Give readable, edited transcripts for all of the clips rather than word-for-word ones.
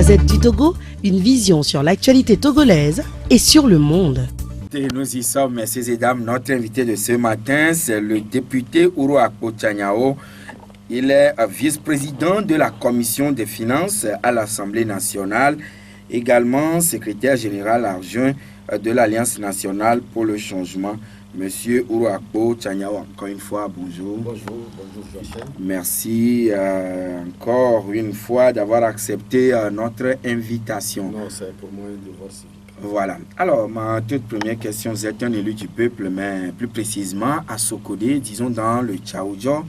Gazette du Togo, une vision sur l'actualité togolaise et sur le monde. Et nous y sommes, messieurs et dames. Notre invité de ce matin, c'est le député Ouro Akpo Tchaniao. Il est vice-président de la commission des finances à l'Assemblée nationale, également secrétaire général adjoint de l'Alliance nationale pour le changement. Monsieur Ouro Akpo Tchaniao, encore une fois, bonjour. Bonjour Jean-Charles. Merci encore une fois d'avoir accepté notre invitation. Non, c'est pour moi un devoir civique. Voilà. Alors, ma toute première question, vous êtes un élu du peuple, mais plus précisément à Sokodé, disons dans le Tchaoudjo.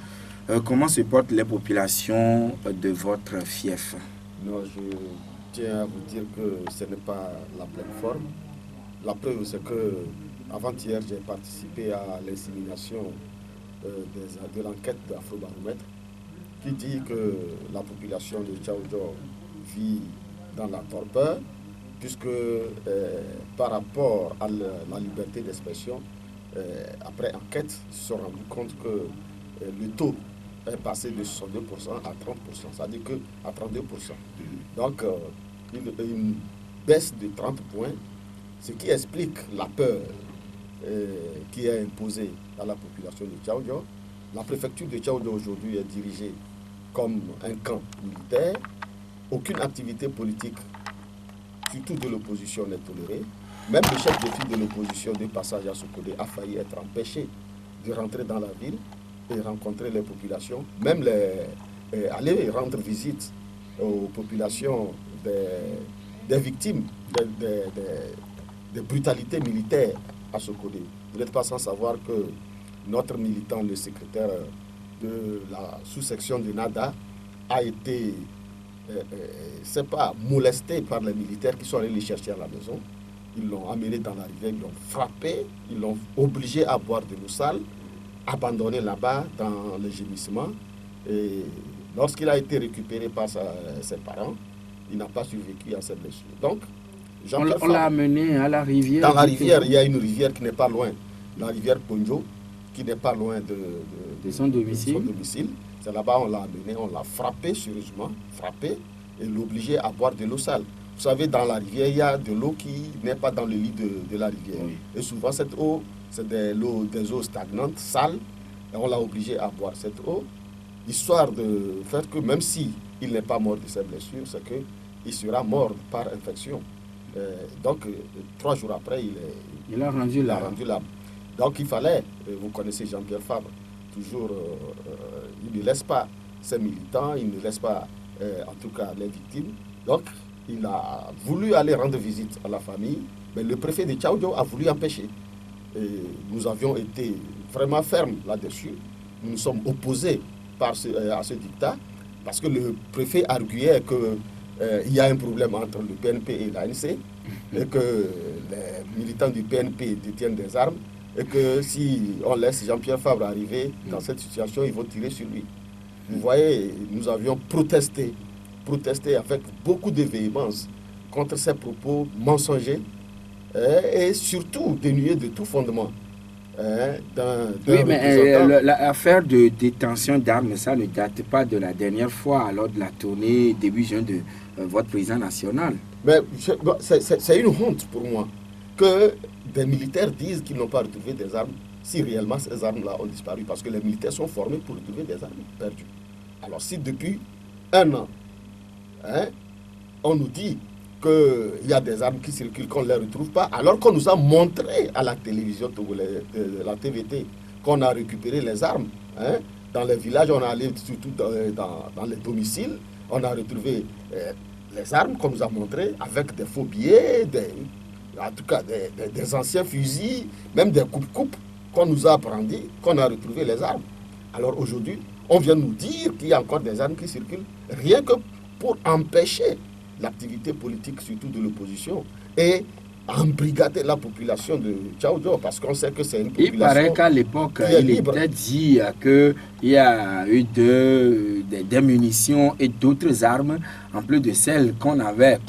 Comment se portent les populations de votre fief? Non, je tiens à vous dire que ce n'est pas la pleine forme. La preuve, c'est que avant-hier, j'ai participé à l'insémination de l'enquête d'Afrobaromètre qui dit que la population de Tchaoudjo vit dans la torpeur, puisque par rapport à la liberté d'expression, après enquête, ils se sont rendus compte que le taux est passé de 62% à 30%, c'est-à-dire qu'à 32%. Donc, une baisse de 30 points, ce qui explique la peur qui est imposée à la population de Tchaoudjo. La préfecture de Tchaoudjo aujourd'hui est dirigée comme un camp militaire. Aucune activité politique, surtout de l'opposition, n'est tolérée. Même le chef de file de l'opposition de passage à Sokodé a failli être empêché de rentrer dans la ville et rencontrer les populations, même aller rendre visite aux populations des victimes des brutalités militaires à Sokodé. Vous n'êtes pas sans savoir que notre militant, le secrétaire de la sous-section de Nada, a été molesté par les militaires qui sont allés les chercher à la maison. Ils l'ont amené dans la rivière, ils l'ont frappé, ils l'ont obligé à boire de l'eau sale, abandonné là-bas dans le gémissement. Et lorsqu'il a été récupéré par ses parents, il n'a pas survécu à ses blessures. Donc, on l'a amené à la rivière. Dans la rivière, il y a une rivière qui n'est pas loin, la rivière Ponjo, qui n'est pas loin de son domicile. C'est là-bas on l'a amené, on l'a frappé sérieusement, frappé, et l'obligé à boire de l'eau sale. Vous savez, dans la rivière, il y a de l'eau qui n'est pas dans le lit de la rivière. Oui. Et souvent, cette eau, c'est des eaux stagnantes, sales, et on l'a obligé à boire cette eau, histoire de faire que même s'il n'est pas mort de ses blessures, c'est qu'il sera mort par infection. Donc, 3 jours après, il a rendu l'âme. Donc, il fallait, vous connaissez Jean-Pierre Fabre, toujours, il ne laisse pas ses militants, il ne laisse pas, en tout cas, les victimes. Donc, il a voulu aller rendre visite à la famille, mais le préfet de Tchaoudjo a voulu empêcher. Et nous avions été vraiment fermes là-dessus. Nous nous sommes opposés à ce dictat, parce que le préfet arguait qu'il y a un problème entre le PNP et l'ANC, et que les militants du PNP détiennent des armes, et que si on laisse Jean-Pierre Fabre arriver dans cette situation, ils vont tirer sur lui. Vous voyez, nous avions protesté avec beaucoup de véhémence contre ces propos mensongers et surtout dénués de tout fondement. Oui, mais l'affaire de détention d'armes, ça ne date pas de la dernière fois, lors de la tournée début juin de votre président national. Mais c'est une honte pour moi que des militaires disent qu'ils n'ont pas retrouvé des armes si réellement ces armes-là ont disparu, parce que les militaires sont formés pour retrouver des armes perdues. Alors si depuis 1 an, on nous dit qu'il y a des armes qui circulent, qu'on ne les retrouve pas, alors qu'on nous a montré à la télévision togolaise, la TVT, qu'on a récupéré les armes. Dans les villages, on est allé surtout dans les domiciles, on a retrouvé les armes qu'on nous a montrées avec des faux billets, en tout cas des anciens fusils, même des coupes-coupes qu'on nous a brandis, qu'on a retrouvé les armes. Alors aujourd'hui, on vient nous dire qu'il y a encore des armes qui circulent, rien que pour empêcher l'activité politique, surtout de l'opposition, et embrigader la population de Tchaoudjo, parce qu'on sait que c'est une population. Il paraît qu'à l'époque, il était dit qu'il y a eu des munitions et d'autres armes, en plus de celles qu'on aurait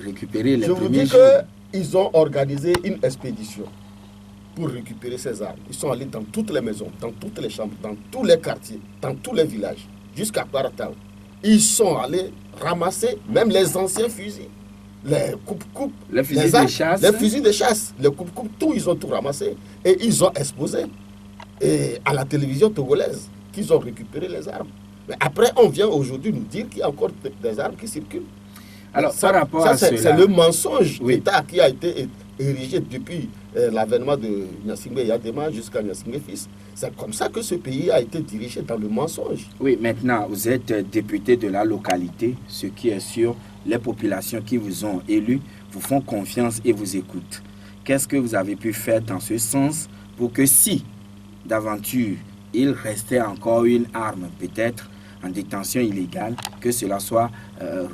récupérées les premiers jours. Je vous dis qu'ils ont organisé une expédition pour récupérer ces armes. Ils sont allés dans toutes les maisons, dans toutes les chambres, dans tous les quartiers, dans tous les villages, jusqu'à Paratao. ils sont allés ramasser même les anciens fusils, les coupe-coupe, les fusils de chasse. Les fusils de chasse, les coupe-coupe, tout, ils ont tout ramassé et ils ont exposé et à la télévision togolaise qu'ils ont récupéré les armes. Mais après, on vient aujourd'hui nous dire qu'il y a encore des armes qui circulent. Alors, ça, par rapport à cela, c'est le mensonge oui, d'État qui a été érigé depuis l'avènement de Gnassingbé Yadema jusqu'à Gnassingbé fils. C'est comme ça que ce pays a été dirigé dans le mensonge. Oui, maintenant, vous êtes député de la localité, ce qui est sûr, les populations qui vous ont élu vous font confiance et vous écoutent. Qu'est-ce que vous avez pu faire dans ce sens pour que si, d'aventure, il restait encore une arme, peut-être en détention illégale, que cela soit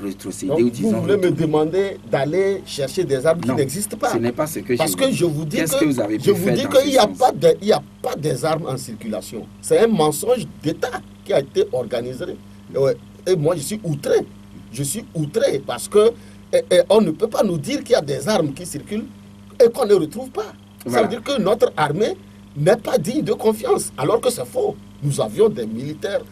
rétrocédé Donc, ou disons vous voulez me retourné. demander d'aller chercher des armes qui Non, n'existent pas. ce n'est pas ce que Parce que je vous dis Qu'est-ce que vous avez pu faire dans qu'il ce sens? n'y a pas des armes en circulation. C'est un mensonge d'État qui a été organisé. Et moi, je suis outré. Je suis outré parce que on ne peut pas nous dire qu'il y a des armes qui circulent et qu'on ne retrouve pas. Voilà. Ça veut dire que notre armée n'est pas digne de confiance, alors que c'est faux. Nous avions des militaires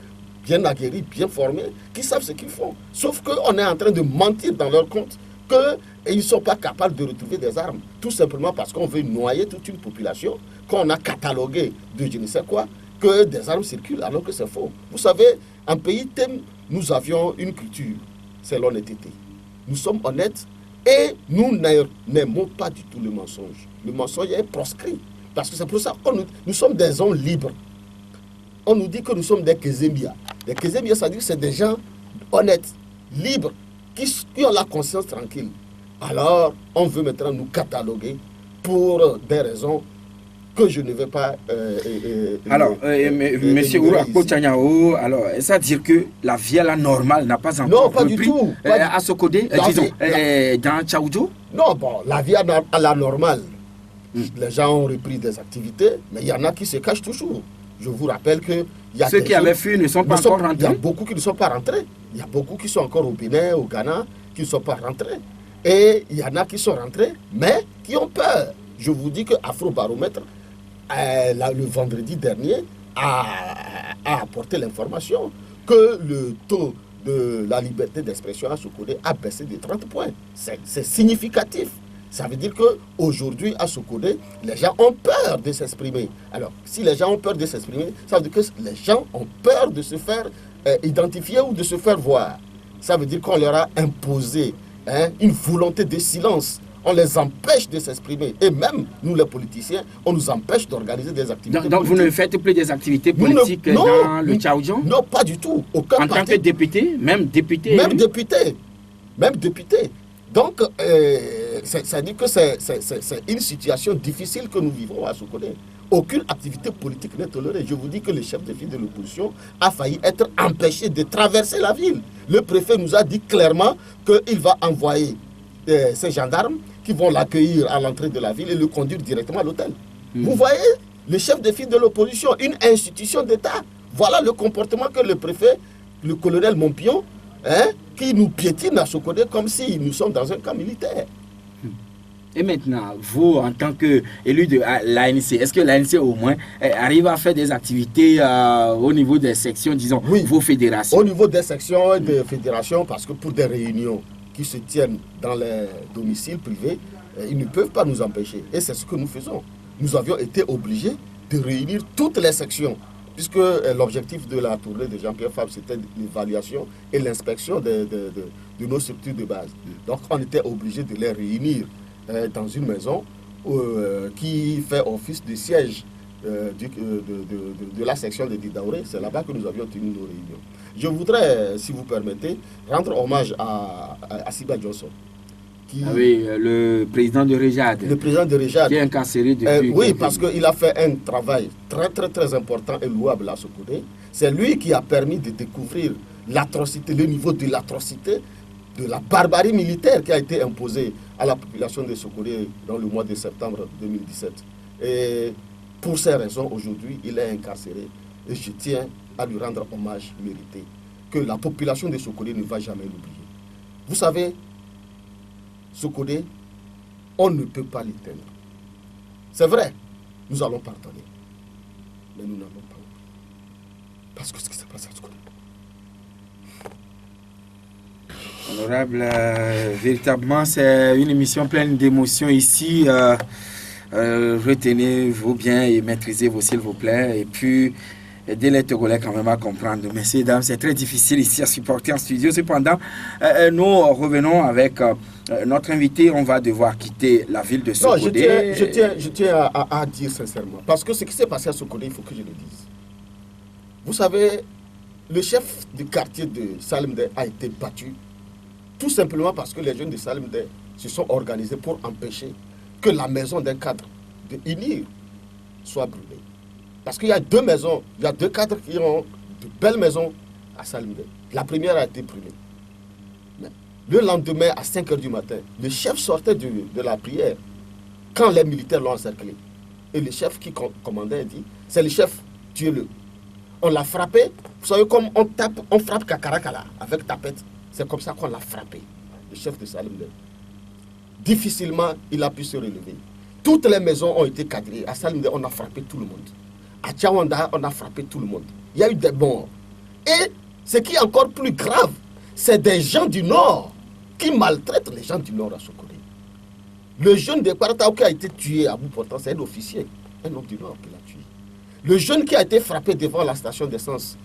bien aguerris, bien formés, qui savent ce qu'ils font. Sauf qu'on est en train de mentir dans leur compte qu'ils ne sont pas capables de retrouver des armes. Tout simplement parce qu'on veut noyer toute une population, qu'on a catalogué de je ne sais quoi, que des armes circulent, alors que c'est faux. Vous savez, en pays thème, nous avions une culture, c'est l'honnêteté. Nous sommes honnêtes et nous n'aimons pas du tout le mensonge. Le mensonge est proscrit. Parce que c'est pour ça que nous sommes des hommes libres. On nous dit que nous sommes des Kezembia. Les Kezembia, ça veut dire que c'est des gens honnêtes, libres, qui ont la conscience tranquille. Alors, on veut maintenant nous cataloguer pour des raisons que je ne vais pas... alors, monsieur Uruako Tchaniao, alors, ça veut dire que la vie à la normale n'a pas encore pas repris du tout, à ce côté, disons, dans Tchaoudjo? Non, bon, la vie à la normale. Les gens ont repris des activités, mais il y en a qui se cachent toujours. Je vous rappelle que... Ceux qui avaient fui ne sont pas encore rentrés. Il y a beaucoup qui ne sont pas rentrés. Il y a beaucoup qui sont encore au Bénin, au Ghana, qui ne sont pas rentrés. Et il y en a qui sont rentrés, mais qui ont peur. Je vous dis que Afrobaromètre, le vendredi dernier, a apporté l'information que le taux de la liberté d'expression à Sokodé a baissé de 30 points. C'est significatif. Ça veut dire qu'aujourd'hui, à Sokodé, les gens ont peur de s'exprimer. Alors, si les gens ont peur de s'exprimer, ça veut dire que les gens ont peur de se faire identifier ou de se faire voir. Ça veut dire qu'on leur a imposé une volonté de silence. On les empêche de s'exprimer. Et même, nous les politiciens, on nous empêche d'organiser des activités donc vous ne faites plus des activités politiques dans le Tchaoudjon? Non, pas du tout. Aucun en tant que député? Même député? Même député. Même député. Donc, ça dit que c'est une situation difficile que nous vivons à Sokodé. Aucune activité politique n'est tolérée. Je vous dis que le chef de file de l'opposition a failli être empêché de traverser la ville. Le préfet nous a dit clairement qu'il va envoyer ces gendarmes qui vont l'accueillir à l'entrée de la ville et le conduire directement à l'hôtel. Vous voyez, le chef de file de l'opposition, une institution d'État, voilà le comportement que le préfet, le colonel Mompion, qui nous piétine à Sokodé comme si nous sommes dans un camp militaire. Et maintenant, vous, en tant qu'élu de l'ANC, est-ce que l'ANC au moins arrive à faire des activités au niveau des sections, disons, oui, vos fédérations? Au niveau des sections et des fédérations, parce que pour des réunions qui se tiennent dans les domiciles privés, ils ne peuvent pas nous empêcher. Et c'est ce que nous faisons. Nous avions été obligés de réunir toutes les sections, puisque l'objectif de la tournée de Jean-Pierre Fabre, c'était l'évaluation et l'inspection de nos structures de base. Donc on était obligés de les réunir dans une maison qui fait office de siège de la section de Didaouré. C'est là-bas que nous avions tenu nos réunions. Je voudrais, si vous permettez, rendre hommage à Siba Johnson. Oui, le président de Rejad. Le président de Rejad. Qui est incarcéré depuis. Oui, parce qu'il a fait un travail très, très, très important et louable à Sokodé. C'est lui qui a permis de découvrir l'atrocité, le niveau de l'atrocité, de la barbarie militaire qui a été imposée à la population de Sokodé dans le mois de septembre 2017. Et pour ces raisons, aujourd'hui, il est incarcéré. Et je tiens à lui rendre hommage mérité, que la population de Sokodé ne va jamais l'oublier. Vous savez, Sokodé, on ne peut pas l'éteindre. C'est vrai, nous allons pardonner. Mais nous n'allons pas oublier. Parce que ce qui s'est passé à Sokodé, Honorable, véritablement, c'est une émission pleine d'émotions ici. Retenez-vous bien et maîtrisez-vous, s'il vous plaît. Et puis, aidez les Togolais quand même à comprendre. Messieurs et dames, c'est très difficile ici à supporter en studio. Cependant, nous revenons avec notre invité. On va devoir quitter la ville de Sokodé. Non, je tiens à dire sincèrement. Parce que ce qui s'est passé à Sokodé, il faut que je le dise. Vous savez, le chef du quartier de Salimdé a été battu tout simplement parce que les jeunes de Salimdé se sont organisés pour empêcher que la maison d'un cadre de INIR soit brûlée. Parce qu'il y a deux maisons, il y a deux cadres qui ont de belles maisons à Salimdé. La première a été brûlée. Mais le lendemain, à 5 h du matin, le chef sortait de la prière quand les militaires l'ont encerclé. Et le chef qui commandait dit, c'est le chef, tuez-le. On l'a frappé, vous savez comme on frappe Kakarakala avec tapette. C'est comme ça qu'on l'a frappé, le chef de Salimdé. Difficilement, il a pu se relever. Toutes les maisons ont été cadrées. À Salimdé, on a frappé tout le monde. À Tchawanda, on a frappé tout le monde. Il y a eu des morts. Et ce qui est encore plus grave, c'est des gens du Nord qui maltraitent les gens du Nord à Sokodé. Le jeune de Kwarataou qui a été tué à bout portant, c'est un officier, un homme du Nord qui l'a tué. Le jeune qui a été frappé devant la station d'essence,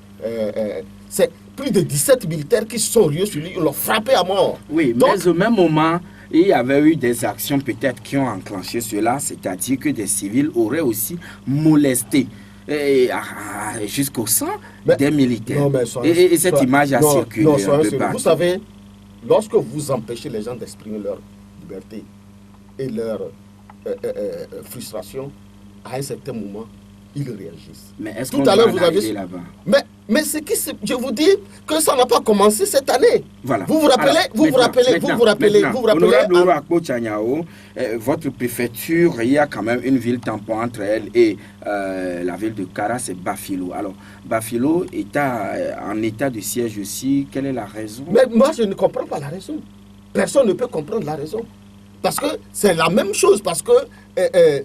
c'est plus de 17 militaires qui sont rieux sur lui, ils l'ont frappé à mort. Oui, donc, mais au même moment, il y avait eu des actions peut-être qui ont enclenché cela, c'est-à-dire que des civils auraient aussi molesté jusqu'au sang des militaires. Non, mais et cette image a circulé un peu partout. Vous savez, lorsque vous empêchez les gens d'exprimer leur liberté et leur frustration, à un certain moment, ils réagissent. Mais est-ce qu'on doit arriver là-bas? Mais je vous dis que ça n'a pas commencé cette année. Voilà. Vous vous rappelez, Honorable Akpo Tchaniao, votre préfecture, il y a quand même une ville tampon entre elle et la ville de Kara, c'est Bafilo. Alors, Bafilo est en état de siège aussi. Quelle est la raison? Mais moi, je ne comprends pas la raison. Personne ne peut comprendre la raison. Parce que c'est la même chose, parce que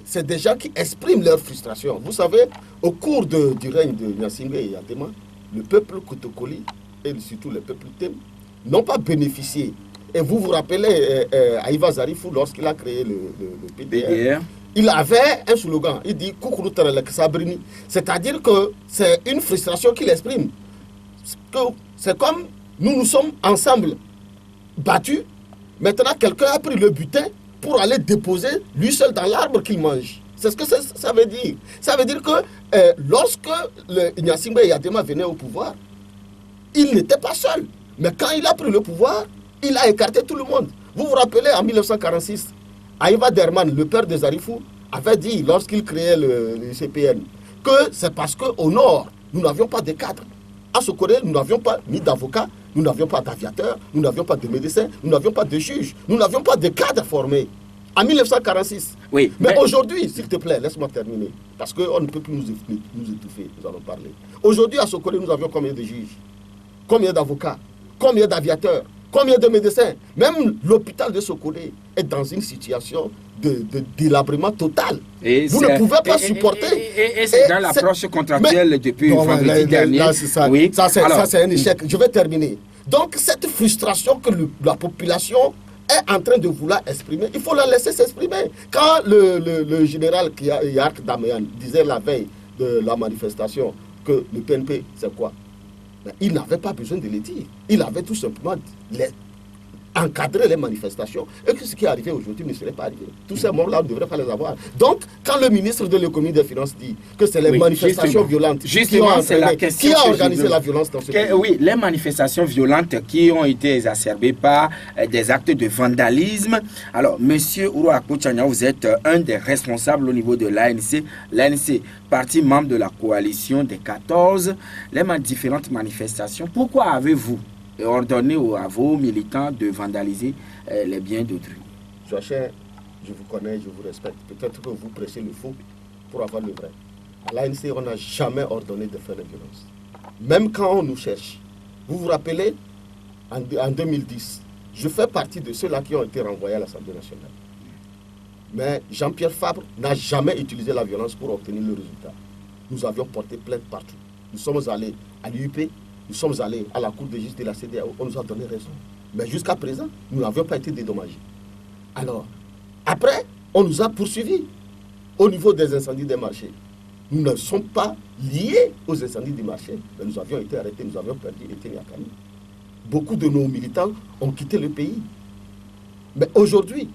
c'est des gens qui expriment leur frustration. Vous savez, au cours du règne de Gnassingbé et Yadema, le peuple Kotokoli et surtout le peuple Tem n'ont pas bénéficié. Et vous vous rappelez, Aïva Zarifou, lorsqu'il a créé le PDR, il avait un slogan, il dit « Sabrini », c'est-à-dire que c'est une frustration qu'il exprime. C'est comme nous sommes ensemble battus. Maintenant, quelqu'un a pris le butin pour aller déposer lui seul dans l'arbre qu'il mange. C'est ce que ça veut dire. Ça veut dire que lorsque Gnassingbé et Yadema venaient au pouvoir, il n'était pas seul. Mais quand il a pris le pouvoir, il a écarté tout le monde. Vous vous rappelez, en 1946, Aïva Derman, le père de Zarifou, avait dit, lorsqu'il créait le CPN, que c'est parce qu'au nord, nous n'avions pas de cadres. À Sokodé, nous n'avions pas ni d'avocats, nous n'avions pas d'aviateurs, nous n'avions pas de médecins, nous n'avions pas de juges, nous n'avions pas de cadres formés. En 1946. Oui, mais aujourd'hui, s'il te plaît, laisse-moi terminer. Parce qu'on ne peut plus nous étouffer, nous allons parler. Aujourd'hui, à Sokodé, nous avions combien de juges? Combien d'avocats? Combien d'aviateurs? Combien de médecins? Même l'hôpital de Sokodé est dans une situation de délabrement total. Vous ne pouvez pas supporter. Et c'est dans l'approche contractuelle depuis vendredi dernier. Là, ça, oui. Ça, c'est un échec. Je vais terminer. Donc, cette frustration que la population est en train de vouloir exprimer, il faut la laisser s'exprimer. Quand le général Yark Dameyan disait la veille de la manifestation que le PNP, c'est quoi? Il n'avait pas besoin de le dire. Il avait tout simplement encadrer les manifestations et que ce qui est arrivé aujourd'hui ne serait pas arrivé. Tous ces morts-là, on ne devrait pas les avoir. Donc, quand le ministre de l'économie et des Finances dit que c'est les manifestations violentes qui a organisé la violence dans ce pays. Oui, les manifestations violentes qui ont été exacerbées par des actes de vandalisme. Alors, monsieur Ouro Akpo Tchaniao, vous êtes un des responsables au niveau de l'ANC. L'ANC, parti membre de la coalition des 14, les différentes manifestations. Pourquoi avez-vous ordonné à vos militants de vandaliser les biens d'autrui? Joachim, je vous connais, je vous respecte. Peut-être que vous prêchez le faux pour avoir le vrai. À l'ANC, on n'a jamais ordonné de faire la violence. Même quand on nous cherche. Vous vous rappelez, en 2010, je fais partie de ceux-là qui ont été renvoyés à l'Assemblée nationale. Mais Jean-Pierre Fabre n'a jamais utilisé la violence pour obtenir le résultat. Nous avions porté plainte partout. Nous sommes allés à l'UIP, nous sommes allés à la Cour de justice de la CEDEAO, on nous a donné raison. Mais jusqu'à présent, nous n'avions pas été dédommagés. Alors, après, on nous a poursuivis au niveau des incendies des marchés. Nous ne sommes pas liés aux incendies des marchés, mais nous avions été arrêtés, nous avions perdu Etienne-Yakani. Beaucoup de nos militants ont quitté le pays. Mais aujourd'hui,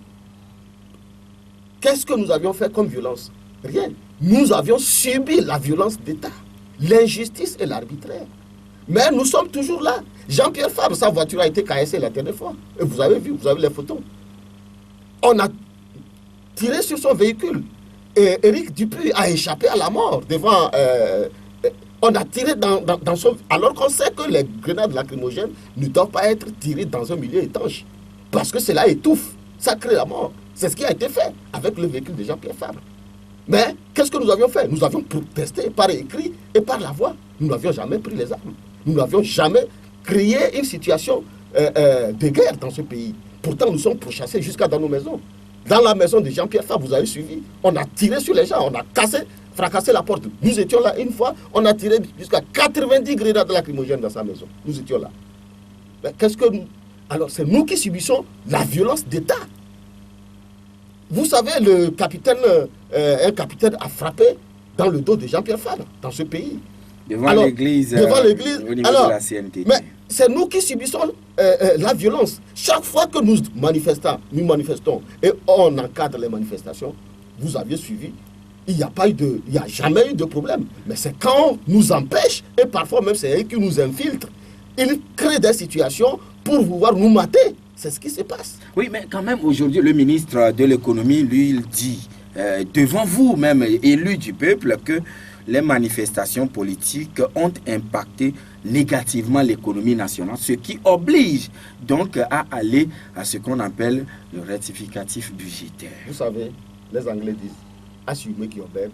qu'est-ce que nous avions fait comme violence? Rien. Nous avions subi la violence d'État, l'injustice et l'arbitraire. Mais nous sommes toujours là. Jean-Pierre Fabre, sa voiture a été cassée la dernière fois. Et vous avez vu, vous avez les photos. On a tiré sur son véhicule. Et Éric Dupuis a échappé à la mort devant... on a tiré dans son... Alors qu'on sait que les grenades lacrymogènes ne doivent pas être tirées dans un milieu étanche. Parce que cela étouffe, ça crée la mort. C'est ce qui a été fait avec le véhicule de Jean-Pierre Fabre. Mais qu'est-ce que nous avions fait? Nous avions protesté par écrit et par la voix. Nous n'avions jamais pris les armes. Nous n'avions jamais créé une situation de guerre dans ce pays. Pourtant, nous sommes pourchassés jusqu'à dans nos maisons. Dans la maison de Jean-Pierre Fabre, vous avez suivi, on a tiré sur les gens, on a fracassé la porte. Nous étions là une fois, on a tiré jusqu'à 90 grenades lacrymogènes dans sa maison. Nous étions là. Mais qu'est-ce que nous... Alors, c'est nous qui subissons la violence d'État. Vous savez, un capitaine a frappé dans le dos de Jean-Pierre Fabre, dans ce pays. Devant l'église, au niveau de la CNT. Mais c'est nous qui subissons la violence. Chaque fois que nous manifestons et on encadre les manifestations, vous aviez suivi, il n'y a jamais eu de problème. Mais c'est quand on nous empêche, et parfois même c'est eux qui nous infiltrent, ils créent des situations pour pouvoir nous mater. C'est ce qui se passe. Oui, mais quand même, aujourd'hui, le ministre de l'économie, lui, il dit, devant vous, même élu du peuple, que les manifestations politiques ont impacté négativement l'économie nationale, ce qui oblige donc à aller à ce qu'on appelle le rectificatif budgétaire. Vous savez, les Anglais disent, assumez qui obèrent,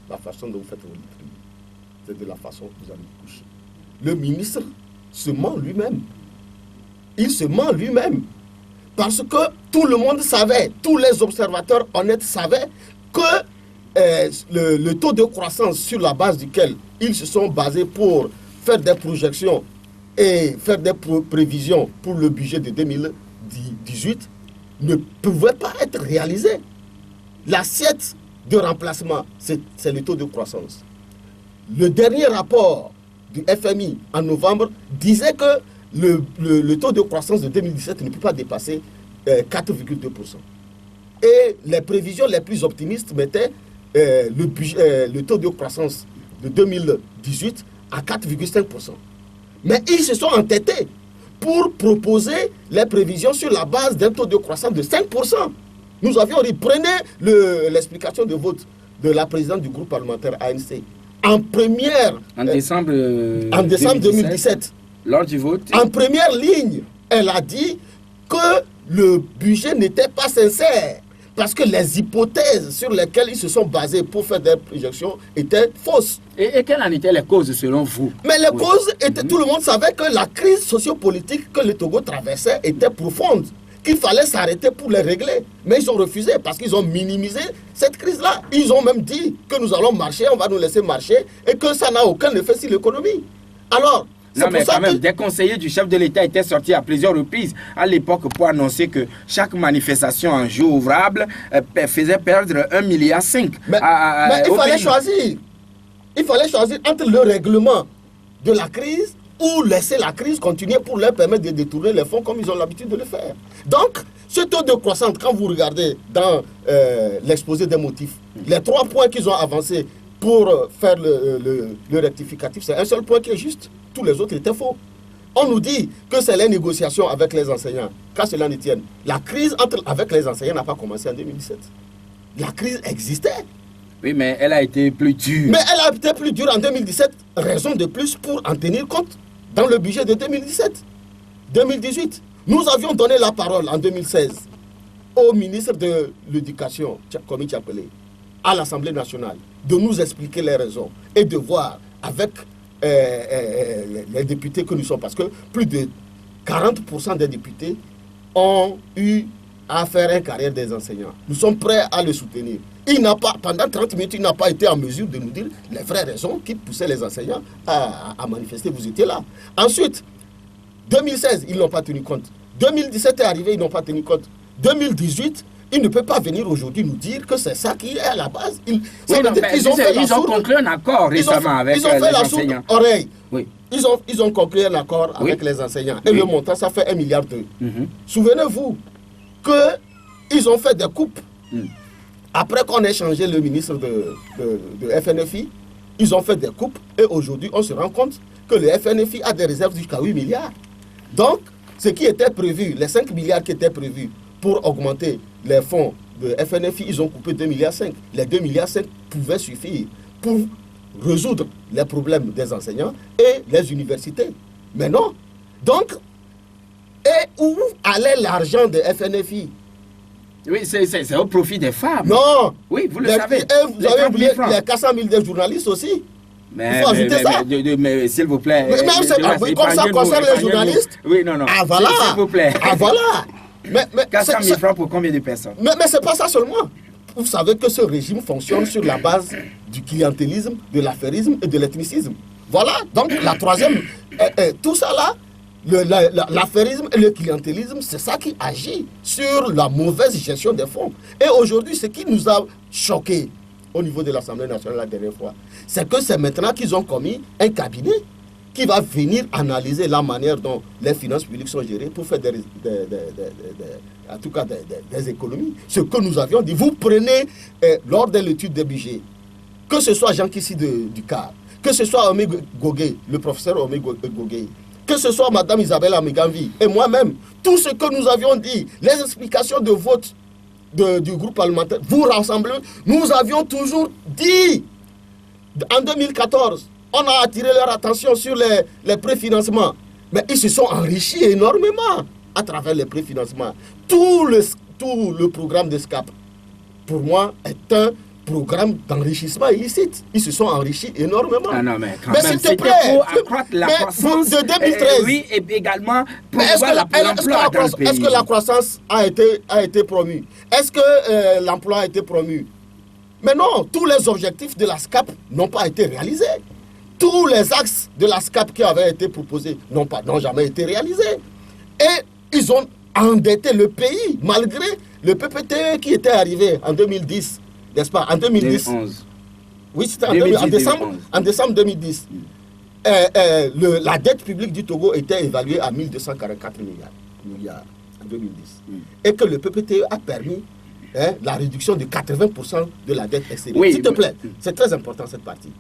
la façon dont vous faites votre vie, c'est de la façon que vous allez vous coucher. Le ministre se ment lui-même. Il se ment lui-même. Parce que tout le monde savait, tous les observateurs honnêtes savaient que le taux de croissance sur la base duquel ils se sont basés pour faire des projections et faire des prévisions pour le budget de 2018 ne pouvait pas être réalisé. L'assiette de remplacement, c'est le taux de croissance. Le dernier rapport du FMI en novembre disait que le taux de croissance de 2017 ne peut pas dépasser 4,2%. Et les prévisions les plus optimistes mettaient le taux de croissance de 2018 à 4,5%. Mais ils se sont entêtés pour proposer les prévisions sur la base d'un taux de croissance de 5%. Nous avions dit, prenez l'explication de vote de la présidente du groupe parlementaire ANC. En décembre 2017. Lors du vote. En première ligne, elle a dit que le budget n'était pas sincère. Parce que les hypothèses sur lesquelles ils se sont basés pour faire des projections étaient fausses. Et quelles en étaient les causes selon vous? Mais les causes étaient, tout le monde savait que la crise sociopolitique que le Togo traversait était profonde, qu'il fallait s'arrêter pour les régler. Mais ils ont refusé parce qu'ils ont minimisé cette crise-là. Ils ont même dit que nous allons marcher, on va nous laisser marcher et que ça n'a aucun effet sur l'économie. Alors, non, mais quand même, des conseillers du chef de l'État étaient sortis à plusieurs reprises à l'époque pour annoncer que chaque manifestation en jour ouvrable faisait perdre 1,5 milliard. Mais il fallait choisir. Il fallait choisir entre le règlement de la crise ou laisser la crise continuer pour leur permettre de détourner les fonds comme ils ont l'habitude de le faire. Donc, ce taux de croissance, quand vous regardez dans l'exposé des motifs, les 3 points qu'ils ont avancés pour faire le rectificatif, c'est un seul point qui est juste. Tous les autres étaient faux. On nous dit que c'est les négociations avec les enseignants. Qu'à cela ne tienne, la crise avec les enseignants n'a pas commencé en 2017. La crise existait. Oui, mais elle a été plus dure. Mais elle a été plus dure en 2017. Raison de plus pour en tenir compte dans le budget de 2017. 2018. Nous avions donné la parole en 2016 au ministre de l'Éducation, comme il appelé, à l'Assemblée nationale, de nous expliquer les raisons et de voir avec les députés que nous sommes, parce que plus de 40% des députés ont eu à faire une carrière des enseignants. Nous sommes prêts à le soutenir. Pendant 30 minutes, il n'a pas été en mesure de nous dire les vraies raisons qui poussaient les enseignants à manifester. Vous étiez là. Ensuite, 2016, ils n'ont pas tenu compte. 2017 est arrivé, ils n'ont pas tenu compte. 2018, ils ne peuvent pas venir aujourd'hui nous dire que c'est ça qui est à la base. Ils ont conclu un accord récemment avec les enseignants. Oreille. Oui. Ils ont conclu un accord avec les enseignants. Et le montant, ça fait 1,2 milliard. Souvenez-vous qu'ils ont fait des coupes. Après qu'on ait changé le ministre de FNFI, ils ont fait des coupes. Et aujourd'hui, on se rend compte que le FNFI a des réserves jusqu'à 8 milliards. Donc, ce qui était prévu, les 5 milliards qui étaient prévus pour augmenter les fonds de FNFI, ils ont coupé 2,5 milliards. Les 2,5 milliards pouvaient suffire pour résoudre les problèmes des enseignants et les universités. Mais non. Donc, et où allait l'argent de FNFI? Oui, c'est au profit des femmes. Non. Oui, vous le savez. Vous avez oublié les 400 000 des journalistes aussi. Il faut ajouter ça. Mais s'il vous plaît. Mais comme ça concerne les journalistes. Oui, non. Ah voilà. S'il vous plaît. Ah voilà. Mais 400 000 francs pour combien de personnes? Mais ce n'est pas ça seulement. Vous savez que ce régime fonctionne sur la base du clientélisme, de l'affairisme et de l'ethnicisme. Voilà. Donc la troisième, tout ça là, l'affairisme et le clientélisme, c'est ça qui agit sur la mauvaise gestion des fonds. Et aujourd'hui, ce qui nous a choqués au niveau de l'Assemblée nationale la dernière fois, c'est que c'est maintenant qu'ils ont commis un cabinet qui va venir analyser la manière dont les finances publiques sont gérées pour faire en tout cas des économies. Ce que nous avions dit, vous prenez lors de l'étude des budgets, que ce soit Jean Kissi du CAR, que ce soit Omé Gogué, le professeur Omé Gogué, que ce soit Madame Isabelle Amiganvi et moi-même, tout ce que nous avions dit, les explications de vote du groupe parlementaire, vous rassemblez, nous avions toujours dit, en 2014, on a attiré leur attention sur les préfinancements. Mais ils se sont enrichis énormément à travers les préfinancements. Tout le programme de SCAP, pour moi, est un programme d'enrichissement illicite. Ils se sont enrichis énormément. Ah non, mais quand mais même, s'il te plaît, pour accroître la croissance de 2013. Oui, et également pour est-ce que la croissance a été promue? Est-ce que l'emploi a été promu? Mais non, tous les objectifs de la SCAP n'ont pas été réalisés. Tous les axes de la SCAP qui avaient été proposés n'ont jamais été réalisés. Et ils ont endetté le pays, malgré le PPTE qui était arrivé en 2010, n'est-ce pas? En 2010. 2011. Oui, c'était en décembre 2010. La dette publique du Togo était évaluée à 1244 milliards en 2010. Et que le PPTE a permis la réduction de 80% de la dette extérieure. Oui, s'il te plaît, c'est très important cette partie.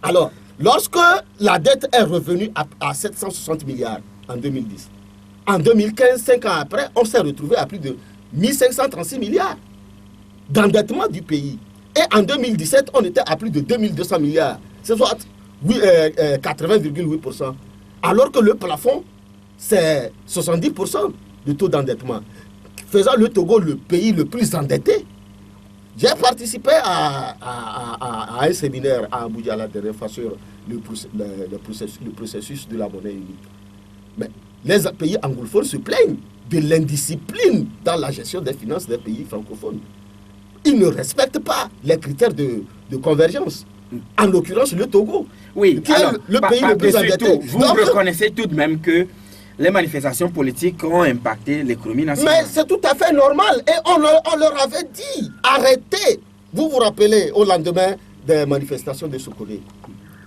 Alors, lorsque la dette est revenue à 760 milliards en 2010, en 2015, 5 ans après, on s'est retrouvé à plus de 1536 milliards d'endettement du pays. Et en 2017, on était à plus de 2200 milliards. C'est soit 80,8%. Alors que le plafond, c'est 70% de taux d'endettement, faisant le Togo le pays le plus endetté. J'ai participé à un séminaire à Abuja la dernière fois sur le processus de la monnaie unique. Mais les pays anglophones se plaignent de l'indiscipline dans la gestion des finances des pays francophones. Ils ne respectent pas les critères de convergence. En l'occurrence, le Togo, oui, qui est le pays le plus endetté. Vous reconnaissez tout de même que les manifestations politiques ont impacté l'économie nationale. Mais c'est tout à fait normal. Et on leur avait dit, arrêtez. Vous vous rappelez au lendemain des manifestations de Sokolé,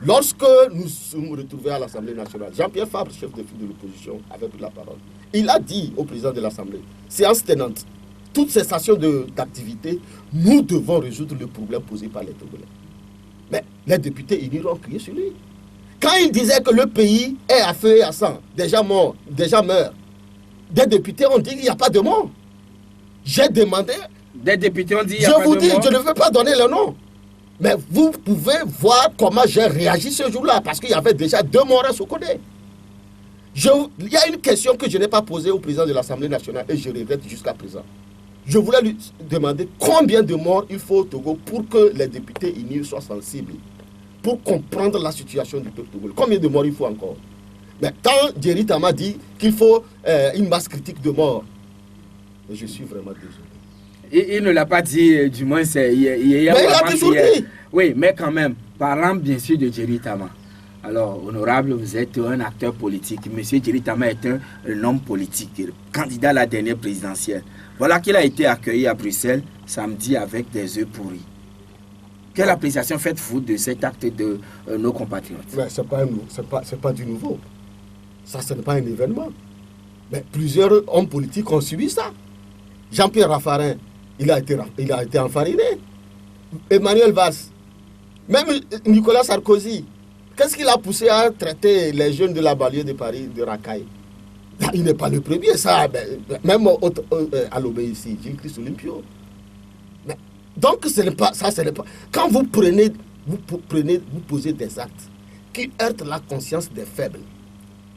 lorsque nous sommes retrouvés à l'Assemblée nationale, Jean-Pierre Fabre, chef de file de l'opposition, avait pris la parole. Il a dit au président de l'Assemblée, séance tenante, toutes ces stations d'activité, nous devons résoudre le problème posé par les Togolais. Mais les députés, ils n'iront crier sur lui. Quand il disait que le pays est à feu et à sang, déjà mort, déjà meurt, des députés ont dit qu'il n'y a pas de mort. J'ai demandé. Des députés ont dit qu'il n'y a pas de mort. Je vous dis, je ne veux pas donner le nom. Mais vous pouvez voir comment j'ai réagi ce jour-là, parce qu'il y avait déjà 2 morts à Sokodé. Il y a une question que je n'ai pas posée au président de l'Assemblée nationale et je regrette jusqu'à présent. Je voulais lui demander combien de morts il faut au Togo pour que les députés unis soient sensibles, pour comprendre la situation du peuple togolais. Combien de morts il faut encore? Mais quand Jerry Tama dit qu'il faut une masse critique de morts, je suis vraiment désolé. Il ne l'a pas dit, du moins, c'est hier. Mais il a toujours dit. Oui, mais quand même, parlant bien sûr de Jerry Tama, Alors, honorable, vous êtes un acteur politique. Monsieur Djeri Tama est un homme politique, candidat à la dernière présidentielle. Voilà qu'il a été accueilli à Bruxelles samedi avec des œufs pourris. Quelle appréciation faites-vous de cet acte de nos compatriotes? C'est pas du nouveau. Ça, ce n'est pas un événement. Mais plusieurs hommes politiques ont subi ça. Jean-Pierre Raffarin, il a été enfariné. Emmanuel Valls, même Nicolas Sarkozy, qu'est-ce qu'il a poussé à traiter les jeunes de la banlieue de Paris de racailles? Il n'est pas le premier, ça. Même à l'Obé ici, Jean-Christ Olympio. Donc, ce n'est pas ça, ce n'est pas. Quand vous posez des actes qui heurtent la conscience des faibles,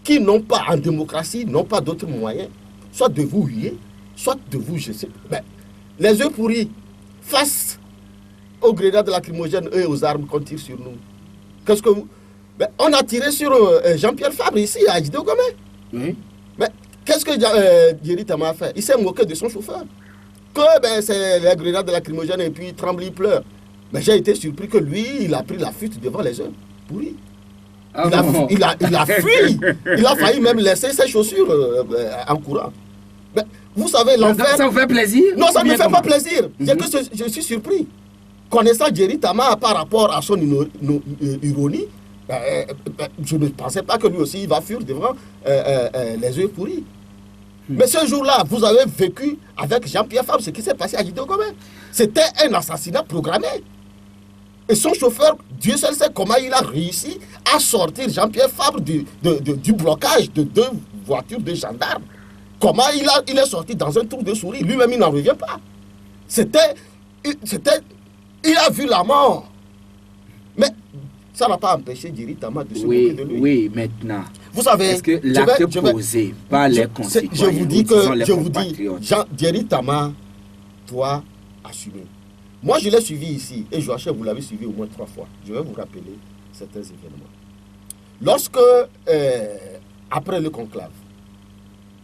qui n'ont pas, en démocratie, n'ont pas d'autres moyens, soit de vous huer, soit de vous, je sais. Les œufs pourris, face aux grenades lacrymogènes et aux armes qu'on tire sur nous. Qu'est-ce que vous. On a tiré sur Jean-Pierre Fabre ici, à Djidogomé. Oui. Mais qu'est-ce que Djeri Tama a fait? Il s'est moqué de son chauffeur. Que c'est les grenades lacrymogènes et puis tremble, il pleure. Mais j'ai été surpris que lui, il a pris la fuite devant les œufs pourris. Il a fui. Il a failli même laisser ses chaussures en courant. Mais vous savez, l'enfer. Ça vous fait plaisir? Non, ça ne me fait pas plaisir. Je suis surpris. Connaissant Djeri Tama par rapport à son ironie, je ne pensais pas que lui aussi il va fuir devant les œufs pourris. Mais ce jour-là, vous avez vécu avec Jean-Pierre Fabre ce qui s'est passé à Djidogomé. C'était un assassinat programmé. Et son chauffeur, Dieu seul sait comment il a réussi à sortir Jean-Pierre Fabre du blocage de 2 voitures de gendarmes. Comment il est sorti dans un trou de souris. Lui-même, il n'en revient pas. Il a vu la mort. Mais ça n'a pas empêché Djeri Tama de se moquer de lui. Oui, maintenant. Vous savez, est-ce que l'acte posé par les concitoyens, je vous dis, Djeri Tama doit assumer. Moi, je l'ai suivi ici, et Joachim, vous l'avez suivi au moins 3 fois. Je vais vous rappeler certains événements. Lorsque, après le conclave,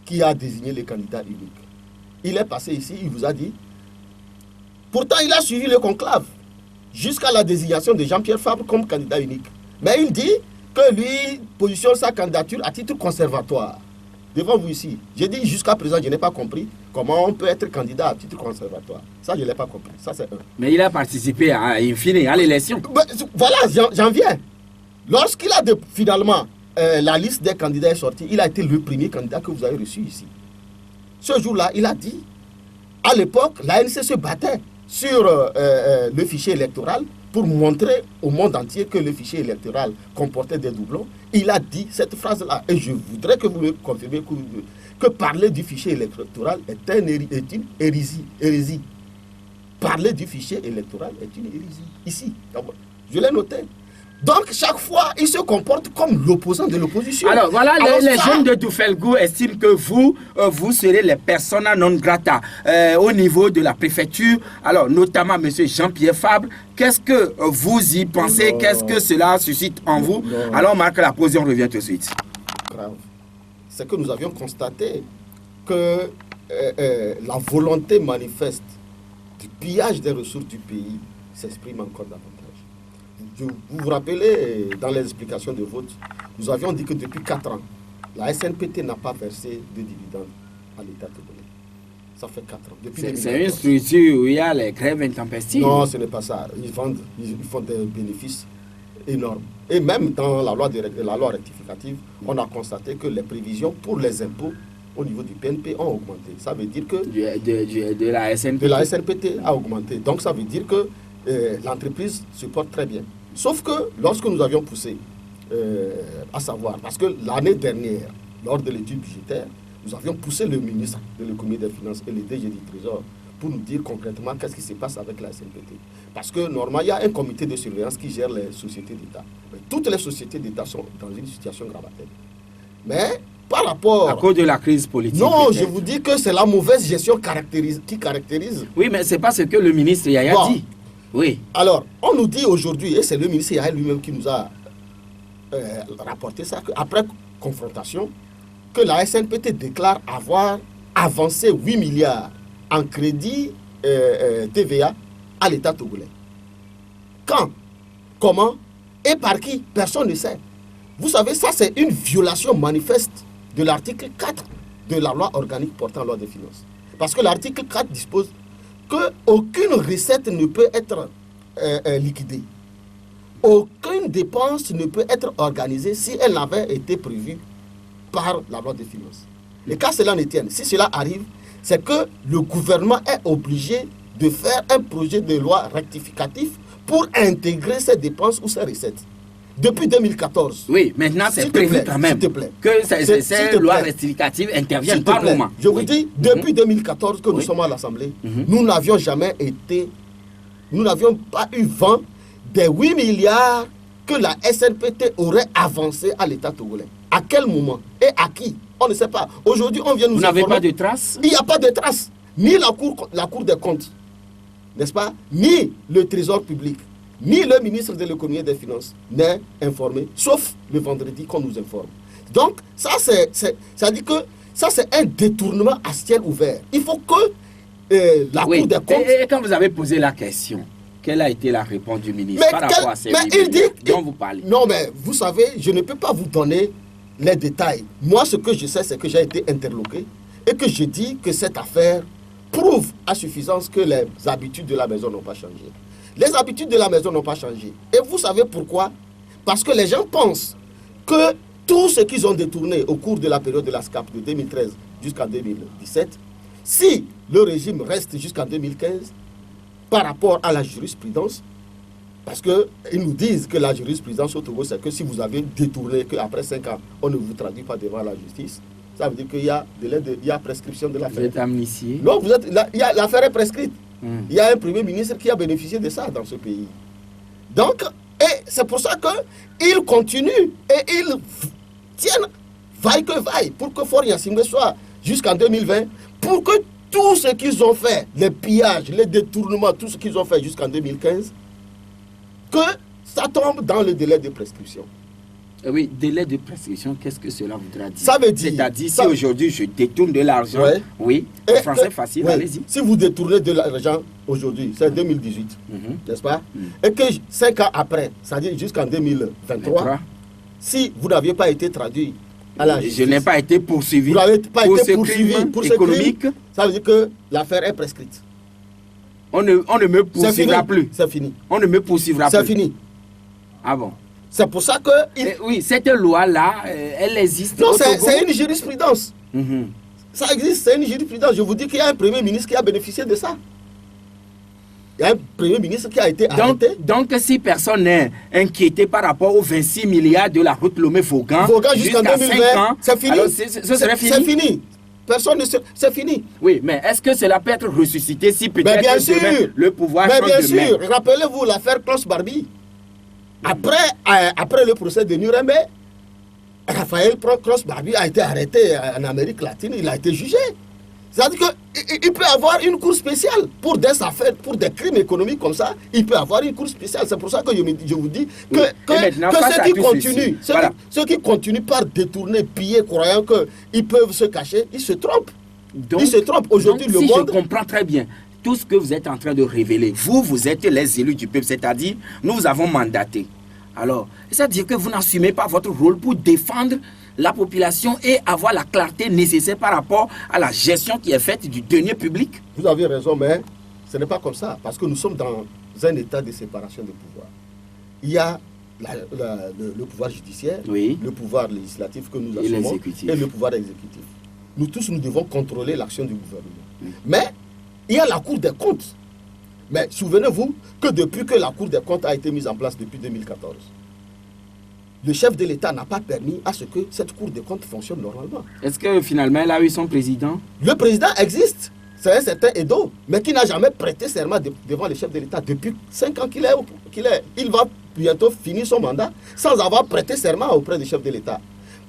qui a désigné les candidats uniques, il est passé ici, il vous a dit, pourtant il a suivi le conclave, jusqu'à la désignation de Jean-Pierre Fabre comme candidat unique. Mais il dit que lui positionne sa candidature à titre conservatoire. Devant vous ici, j'ai dit jusqu'à présent, je n'ai pas compris comment on peut être candidat à titre conservatoire. Ça, je ne l'ai pas compris. Ça, c'est un. Mais il a participé à l'élection. Voilà, j'en viens. Lorsqu'il a finalement, la liste des candidats est sortie, il a été le premier candidat que vous avez reçu ici. Ce jour-là, il a dit, à l'époque, l'ANC se battait sur le fichier électoral pour montrer au monde entier que le fichier électoral comportait des doublons. Il a dit cette phrase-là, et je voudrais que vous me confirmiez que parler du fichier électoral est une hérésie. Parler du fichier électoral est une hérésie. Ici, je l'ai noté. Donc, chaque fois, il se comporte comme l'opposant de l'opposition. Alors, voilà, les jeunes de Toufelgou estiment que vous serez les persona non grata au niveau de la préfecture. Alors, notamment, M. Jean-Pierre Fabre, qu'est-ce que vous y pensez? Qu'est-ce que cela suscite en vous? Alors, on marque la pause et on revient tout de suite. Grave. C'est que nous avions constaté que la volonté manifeste du pillage des ressources du pays s'exprime encore davantage. Vous vous rappelez, dans les explications de vote, nous avions dit que depuis 4 ans, la SNPT n'a pas versé de dividendes à l'État togolais. Ça fait 4 ans. C'est une structure où il y a les grèves intempestives. Non, ce n'est pas ça. Ils font des bénéfices énormes. Et même dans la loi rectificative, on a constaté que les prévisions pour les impôts au niveau du PNP ont augmenté. Ça veut dire que... De la SNPT. De la SNPT a augmenté. Donc ça veut dire que l'entreprise se porte très bien. Sauf que lorsque nous avions poussé, à savoir, parce que l'année dernière, lors de l'étude budgétaire, nous avions poussé le ministre de l'économie et des finances et le DG du Trésor pour nous dire concrètement qu'est-ce qui se passe avec la SNPT. Parce que normalement, il y a un comité de surveillance qui gère les sociétés d'État. Mais toutes les sociétés d'État sont dans une situation gravatelle. Mais par rapport... À cause de la crise politique. Non, je vous dis que c'est la mauvaise gestion qui caractérise... Oui, mais c'est pas ce que le ministre Yaya dit. Oui. Alors, on nous dit aujourd'hui, et c'est le ministre Yaya lui-même qui nous a rapporté ça, qu'après confrontation, que la SNPT déclare avoir avancé 8 milliards en crédit TVA à l'État togolais. Quand? Comment? Et par qui? Personne ne sait. Vous savez, ça c'est une violation manifeste de l'article 4 de la loi organique portant loi des finances. Parce que l'article 4 dispose qu'aucune recette ne peut être liquidée. Aucune dépense ne peut être organisée si elle avait été prévue par la loi des finances. Et quand cela ne tienne, si cela arrive, c'est que le gouvernement est obligé de faire un projet de loi rectificatif pour intégrer ces dépenses ou ces recettes. Depuis 2014. Oui, maintenant c'est prévu quand même que ces lois rectificatives interviennent par moment. Je vous dis, depuis 2014 que nous sommes à l'Assemblée, nous n'avions jamais été, nous n'avions pas eu vent des 8 milliards que la SNPT aurait avancé à l'État togolais. À quel moment et à qui? On ne sait pas. Aujourd'hui, on vient nous informer. Vous n'avez pas de traces? Il n'y a pas de traces. Ni la Cour des comptes, n'est-ce pas? Ni le Trésor public, ni le ministre de l'économie et des finances n'est informé, sauf le vendredi qu'on nous informe. Donc, ça dit que ça c'est un détournement à ciel ouvert. Il faut que la Cour des comptes... Et quand vous avez posé la question, quelle a été la réponse du ministre par rapport à ces dont vous parlez? Non, mais vous savez, je ne peux pas vous donner les détails. Moi, ce que je sais, c'est que j'ai été interloqué et que je dis que cette affaire prouve à suffisance que les habitudes de la maison n'ont pas changé. Les habitudes de la maison n'ont pas changé. Et vous savez pourquoi? Parce que les gens pensent que tout ce qu'ils ont détourné au cours de la période de la SCAP de 2013 jusqu'en 2017, si le régime reste jusqu'en 2015, par rapport à la jurisprudence, parce qu'ils nous disent que la jurisprudence au Togo, c'est que si vous avez détourné, qu'après 5 ans, on ne vous traduit pas devant la justice, ça veut dire qu'il y a prescription de l'affaire. Vous êtes amnistié? Non, l'affaire est prescrite. Il y a un premier ministre qui a bénéficié de ça dans ce pays. Donc, et c'est pour ça qu'ils continuent et ils tiennent vaille que vaille pour que Fort Yassimé soit jusqu'en 2020, pour que tout ce qu'ils ont fait, les pillages, les détournements, tout ce qu'ils ont fait jusqu'en 2015, que ça tombe dans le délai de prescription. Oui, délai de prescription, qu'est-ce que cela voudra dire? Ça veut dire... C'est-à-dire, si aujourd'hui je détourne de l'argent, oui, en français facile, allez-y. Si vous détournez de l'argent aujourd'hui, c'est 2018, n'est-ce pas? Et que 5 ans après, c'est-à-dire jusqu'en 2023, si vous n'aviez pas été traduit à la justice... Je n'ai pas été poursuivi. Vous n'avez pas été poursuivi pour ce économique. Ça veut dire que l'affaire est prescrite. On ne me poursuivra plus. C'est fini. On ne me poursuivra plus. C'est fini. Ah bon? C'est pour ça que... Oui, cette loi-là, elle existe. Non, c'est une jurisprudence. Ça existe, c'est une jurisprudence. Je vous dis qu'il y a un premier ministre qui a bénéficié de ça. Il y a un premier ministre qui a été arrêté. Donc, si personne n'est inquiété par rapport aux 26 milliards de la route Lomé-Fogan jusqu'à 2020, c'est fini. Alors, ce serait fini. C'est fini. Personne ne c'est fini. Oui, mais est-ce que cela peut être ressuscité si peut-être le pouvoir change de main? Mais bien sûr, rappelez-vous l'affaire Klaus-Barbie. Après le procès de Nuremberg, Raphaël Klaus-Barbie a été arrêté en Amérique latine, il a été jugé. C'est-à-dire qu'il peut avoir une cour spéciale pour des affaires, pour des crimes économiques comme ça, il peut avoir une cour spéciale. C'est pour ça que je vous dis que ceux qui continuent par détourner, piller, croyant qu'ils peuvent se cacher, ils se trompent. Ils se trompent. Aujourd'hui, le monde... Je comprends très bien tout ce que vous êtes en train de révéler. Vous êtes les élus du peuple, c'est-à-dire, nous vous avons mandaté. Alors, c'est-à-dire que vous n'assumez pas votre rôle pour défendre la population et avoir la clarté nécessaire par rapport à la gestion qui est faite du denier public. Vous avez raison, mais ce n'est pas comme ça, parce que nous sommes dans un état de séparation de pouvoir. Il y a le pouvoir judiciaire, le pouvoir législatif que nous assumons et le pouvoir exécutif. Nous tous, nous devons contrôler l'action du gouvernement. Mais il y a la Cour des comptes. Mais souvenez-vous que depuis que la Cour des comptes a été mise en place depuis 2014, le chef de l'État n'a pas permis à ce que cette Cour des comptes fonctionne normalement. Est-ce que finalement, elle a eu son président? Le président existe, c'est un certain Edo, mais qui n'a jamais prêté serment devant le chef de l'État. Depuis 5 ans qu'il est. Il va bientôt finir son mandat sans avoir prêté serment auprès du chef de l'État.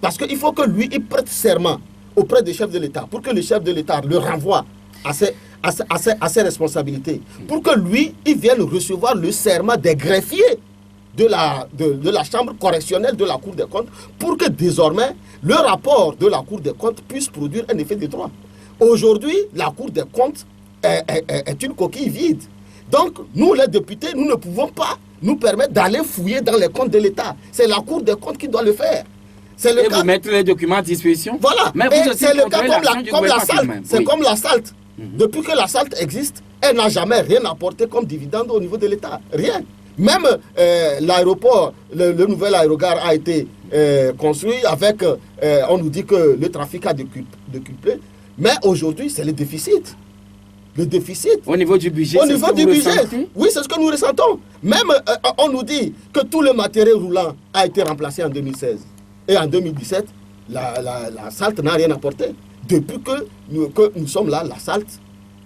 Parce qu'il faut que lui, il prête serment auprès du chef de l'État pour que le chef de l'État le renvoie à ses responsabilités. Pour que lui, il vienne recevoir le serment des greffiers de la chambre correctionnelle de la Cour des comptes, pour que désormais le rapport de la Cour des comptes puisse produire un effet de droit. Aujourd'hui, la Cour des comptes est une coquille vide. Donc, nous les députés, nous ne pouvons pas nous permettre d'aller fouiller dans les comptes de l'État. C'est la Cour des comptes qui doit le faire. C'est le et cas. vous mettre les documents à disposition. Voilà. Mais et vous aussi c'est le cas comme la SALT. C'est oui. comme la SALT. Depuis que la SALT existe, elle n'a jamais rien apporté comme dividende au niveau de l'État. Rien. Même l'aéroport, le nouvel aérogare a été construit avec, on nous dit que le trafic a décuplé, mais aujourd'hui c'est le déficit. Le déficit. Au niveau du budget, au niveau du budget, oui, c'est ce que nous ressentons. Même on nous dit que tout le matériel roulant a été remplacé en 2016. Et en 2017, la SALT n'a rien apporté. Depuis que nous sommes là, la SALT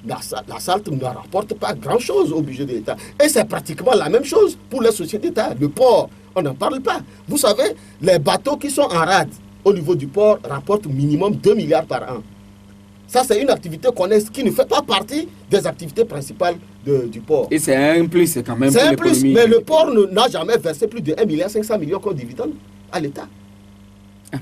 ne rapporte pas grand-chose au budget de l'État. Et c'est pratiquement la même chose pour les sociétés d'État. Le port, on n'en parle pas. Vous savez, les bateaux qui sont en rade au niveau du port rapportent minimum 2 milliards par an. Ça, c'est une activité connexe qui ne fait pas partie des activités principales du port. Et c'est un plus quand même. C'est un plus, mais le port n'a jamais versé plus de 1,5 milliard comme dividende à l'État.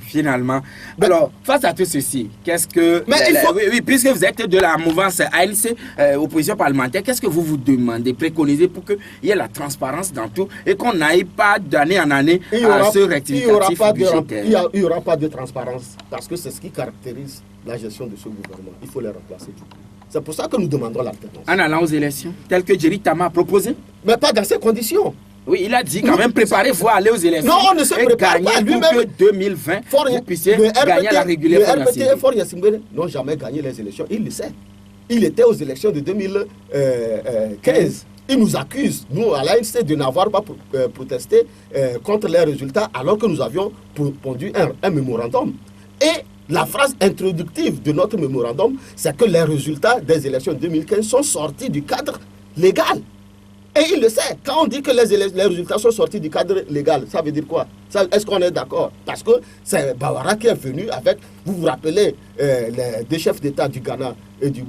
Finalement. Alors, face à tout ceci, qu'est-ce que... Oui, puisque vous êtes de la mouvance ANC, opposition parlementaire, qu'est-ce que vous demandez, préconisez pour qu'il y ait la transparence dans tout et qu'on n'aille pas d'année en année à ce rectificatif budgétaire? Il n'y aura pas de transparence parce que c'est ce qui caractérise la gestion de ce gouvernement. Il faut les remplacer. C'est pour ça que nous demandons l'alternance. En allant aux élections, tel que Jerry Tama a proposé? Mais pas dans ces conditions. Oui, il a dit quand même préparez-vous à aller aux élections. Non, on ne se prépare pas. Lui-même, pour que 2020, vous puissiez gagner la régulière. Le RPT et Faure Gnassingbé n'ont jamais gagné les élections. Il le sait. Il était aux élections de 2015. Il nous accuse, nous, à l'ANC, de n'avoir pas protesté contre les résultats alors que nous avions pondu un mémorandum. Et la phrase introductive de notre mémorandum, c'est que les résultats des élections de 2015 sont sortis du cadre légal. Et il le sait. Quand on dit que les résultats sont sortis du cadre légal, ça veut dire quoi? Est-ce qu'on est d'accord? Parce que c'est Bawara qui est venu avec, vous vous rappelez, les deux chefs d'État du Ghana et du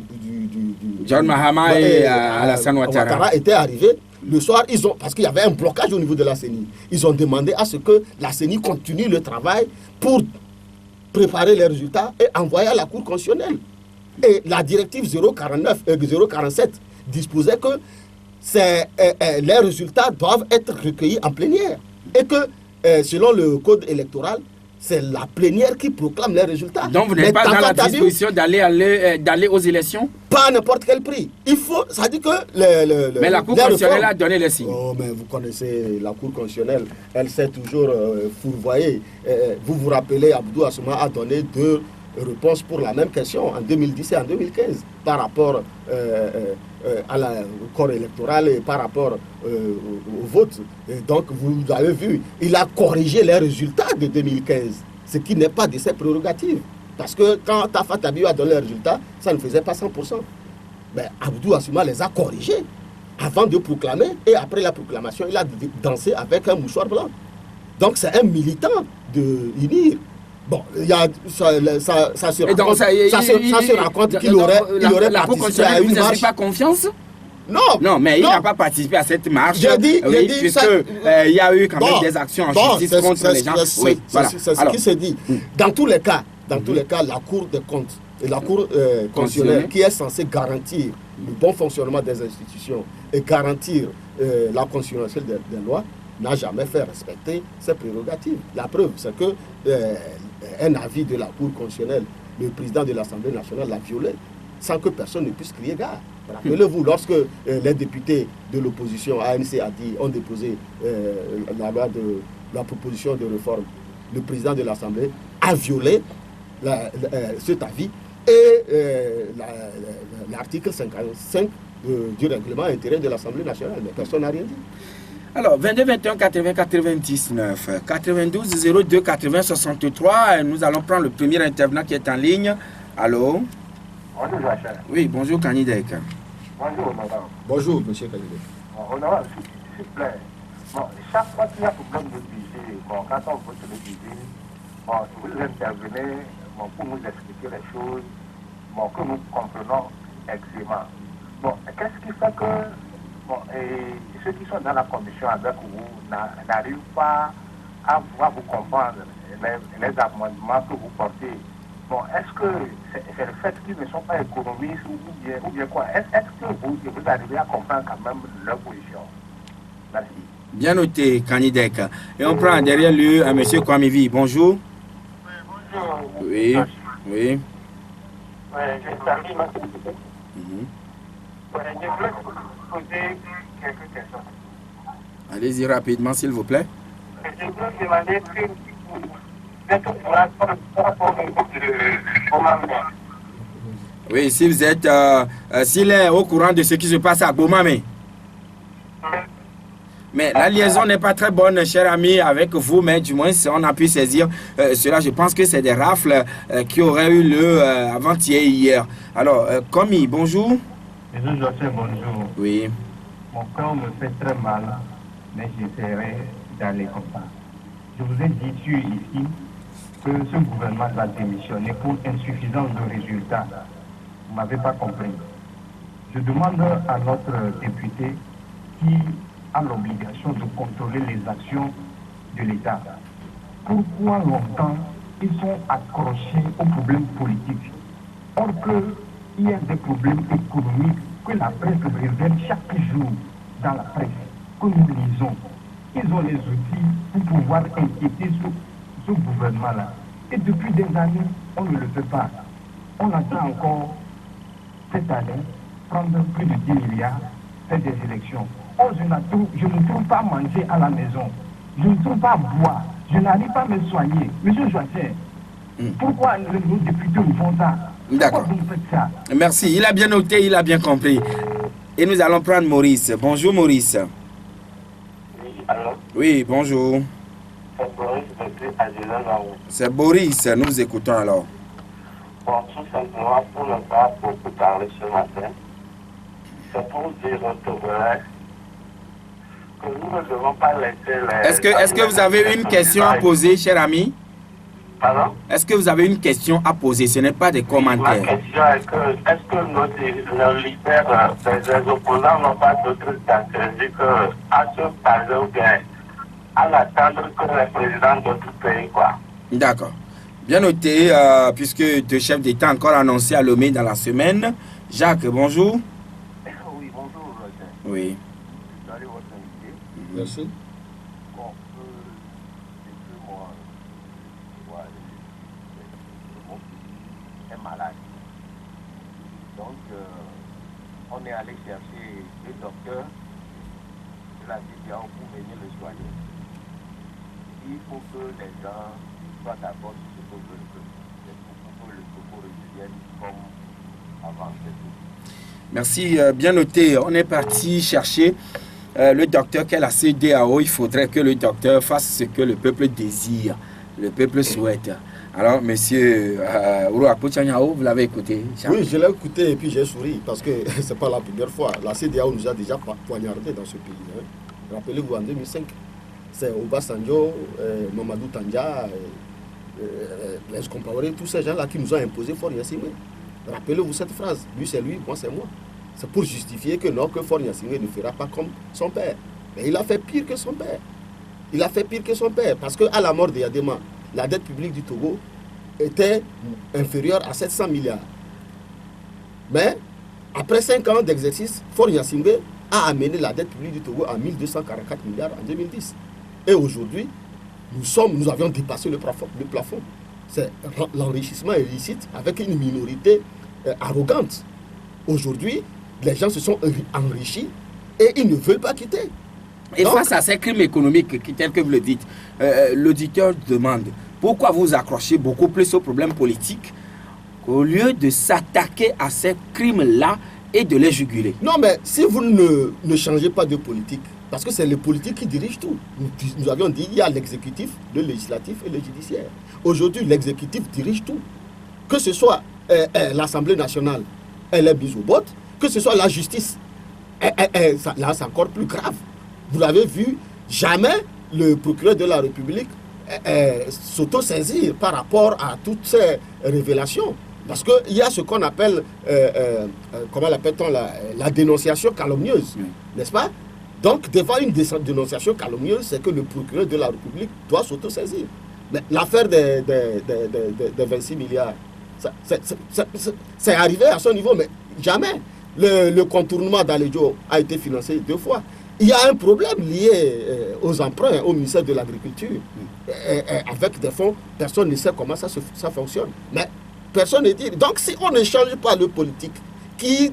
John Mahama et Alassane Ouattara étaient arrivés. Le soir, parce qu'il y avait un blocage au niveau de la CENI, ils ont demandé à ce que la CENI continue le travail pour préparer les résultats et envoyer à la Cour constitutionnelle. Et la directive 047 disposait que les résultats doivent être recueillis en plénière. Et que, selon le code électoral, c'est la plénière qui proclame les résultats. Donc vous n'êtes pas dans la disposition d'aller aux élections? Pas à n'importe quel prix. Il faut, ça dit que... mais la Cour constitutionnelle a donné les signes. Oh, mais vous connaissez la Cour constitutionnelle, elle sait toujours fourvoyer. Vous vous rappelez, Abdou Assouma a donné 2 réponses pour la même question en 2010 et en 2015 par rapport au corps électoral et par rapport au vote. Et donc, vous avez vu, il a corrigé les résultats de 2015, ce qui n'est pas de ses prérogatives. Parce que quand Tafa Tabiou a donné les résultats, ça ne faisait pas 100%. Mais Abdou Assouma les a corrigés avant de proclamer. Et après la proclamation, il a dansé avec un mouchoir blanc. Donc, c'est un militant de l'INIR. Bon, ça se raconte qu'il aurait participé à une marche. Pas confiance? Non, mais il n'a pas participé à cette marche. J'ai dit, il y a eu quand même des actions en justice contre les gens. Oui, voilà. C'est ce qui se dit. Dans tous les cas, la Cour des comptes et la Cour constitutionnelle, qui est censée garantir le bon fonctionnement des institutions et garantir la constitutionnalité des lois, n'a jamais fait respecter ses prérogatives. La preuve, c'est que un avis de la Cour constitutionnelle, le président de l'Assemblée nationale l'a violé sans que personne ne puisse crier gare. Rappelez-vous, lorsque les députés de l'opposition ANC ont déposé la proposition de réforme, le président de l'Assemblée a violé cet avis et l'article 55 du règlement intérieur de l'Assemblée nationale. Mais personne n'a rien dit. Alors, 22 21 80 99 92 02 80 63. Nous allons prendre le premier intervenant qui est en ligne. Allô? Bonjour, Joachim. Oui, bonjour, Kanidek. Bonjour, madame. Bonjour, monsieur Kanidek. Honorable, s'il vous plaît. Bon, chaque fois qu'il y a problème de budget, quand on vote le budget, vous intervenez pour nous expliquer les choses que nous comprenons aisément. Bon, qu'est-ce qui fait que ceux qui sont dans la commission avec vous n'arrivent pas à vous comprendre les amendements que vous portez? Bon, est-ce que c'est le fait qu'ils ne sont pas économistes ou bien quoi? Est-ce que vous arrivez à comprendre quand même leur position? Merci. Bien noté, Kanidek. Et on prend derrière lui M. Kwamivi. Bonjour. Bonjour. Oui, oui. Je salue ma Mhm. Je voulais vous poser quelques questions. Allez-y rapidement, s'il vous plaît. Je voulais demander si vous êtes au courant par rapport au Mambé. Oui, si vous êtes, s'il est au courant de ce qui se passe à Bomamé. Mais la liaison n'est pas très bonne, cher ami, avec vous, mais du moins, on a pu saisir cela. Je pense que c'est des rafles qui auraient eu lieu avant-hier et hier. Alors, Komi, bonjour. Monsieur José, bonjour. Oui. Mon corps me fait très mal, mais j'essaierai d'aller comme ça. Je vous ai dit ici que ce gouvernement va démissionner pour insuffisance de résultats. Vous ne m'avez pas compris. Je demande à notre député qui a l'obligation de contrôler les actions de l'État. Pourquoi longtemps ils sont accrochés aux problèmes politiques, or qu'il y a des problèmes économiques que la presse révèle chaque jour dans la presse, que nous lisons. Ils ont les outils pour pouvoir inquiéter ce gouvernement-là. Et depuis des années, on ne le fait pas. On attend encore cette année prendre plus de 10 milliards, faire des élections. Oh, je ne trouve pas manger à la maison. Je ne trouve pas boire. Je n'arrive pas à me soigner. Monsieur Joachim, pourquoi nos députés nous font ça? D'accord. Pourquoi vous faites ça? Merci. Il a bien noté, il a bien compris. Et nous allons prendre Maurice. Bonjour, Maurice. Oui, alors, Oui, bonjour. c'est Boris depuis Adjela Laou. C'est Boris. Nous vous écoutons alors. Bon, tout simplement, pour ne pas beaucoup parler ce matin, c'est pour dire au Togolais que nous ne devons pas laisser les... Est-ce que vous avez une question à poser, cher ami? Pardon? Est-ce que vous avez une question à poser? Ce n'est pas des Ma commentaires. question est que, est-ce que nos leaders, les opposants n'ont pas d'autres stratégies qu'à se parler ou bien à l'attendre que les présidents d'autres pays, quoi? D'accord. Bien noté, puisque le chef d'État a encore annoncé à Lomé dans la semaine. Jacques, bonjour. Oui, bonjour, Roger. Oui. Salut, votre invité. Merci. Bon, depuis moi, mon fils est malade. Donc, on est allé chercher deux docteurs de la CDAO pour venir le soigner. Il faut que les gens soient d'accord sur ce que veulent que le secours revienne comme avant. Merci, bien noté. On est parti chercher le docteur qu'est la CDAO. Il faudrait que le docteur fasse ce que le peuple désire, le peuple souhaite. Alors, monsieur Ouro Akpochanyao, vous l'avez écouté? Oui, je l'ai écouté et puis j'ai souri parce que ce n'est pas la première fois. La CDAO nous a déjà poignardé dans ce pays. Hein. Rappelez-vous, en 2005, c'est Obasanjo, Mamadou Tandja, les Compaoré, tous ces gens-là qui nous ont imposé Faure Gnassingbé. Rappelez-vous cette phrase, lui c'est lui, moi c'est moi. C'est pour justifier que non, que Faure Gnassingbé ne fera pas comme son père. Mais il a fait pire que son père. Il a fait pire que son père parce qu'à la mort de Yadema, la dette publique du Togo était inférieure à 700 milliards. Mais après 5 ans d'exercice, Faure Gnassingbé a amené la dette publique du Togo à 1244 milliards en 2010. Et aujourd'hui, nous avions dépassé le plafond. C'est l'enrichissement illicite avec une minorité arrogante. Aujourd'hui, les gens se sont enrichis et ils ne veulent pas quitter. Et donc, face à ces crimes économiques, tels que vous le dites, l'auditeur demande pourquoi vous accrochez beaucoup plus aux problèmes politiques au lieu de s'attaquer à ces crimes-là et de les juguler. Non, mais si vous ne changez pas de politique, parce que c'est le politique qui dirige tout. Nous avions dit il y a l'exécutif, le législatif et le judiciaire. Aujourd'hui, l'exécutif dirige tout. Que ce soit l'Assemblée nationale, elle est mise au bottes, que ce soit la justice, là c'est encore plus grave. Vous l'avez vu, jamais le procureur de la République s'auto-saisir par rapport à toutes ces révélations. Parce qu'il y a ce qu'on appelle, comment l'appelle-t-on, la dénonciation calomnieuse, n'est-ce pas? Donc, devant une dénonciation calomnieuse, c'est que le procureur de la République doit s'auto-saisir. Mais l'affaire des 26 milliards, c'est arrivé à ce niveau, mais jamais. Le contournement d'Alédio a été financé 2 fois. il y a un problème lié aux emprunts au ministère de l'Agriculture. Avec des fonds, personne ne sait comment ça fonctionne. Mais personne ne dit. Donc si on ne change pas le politique qui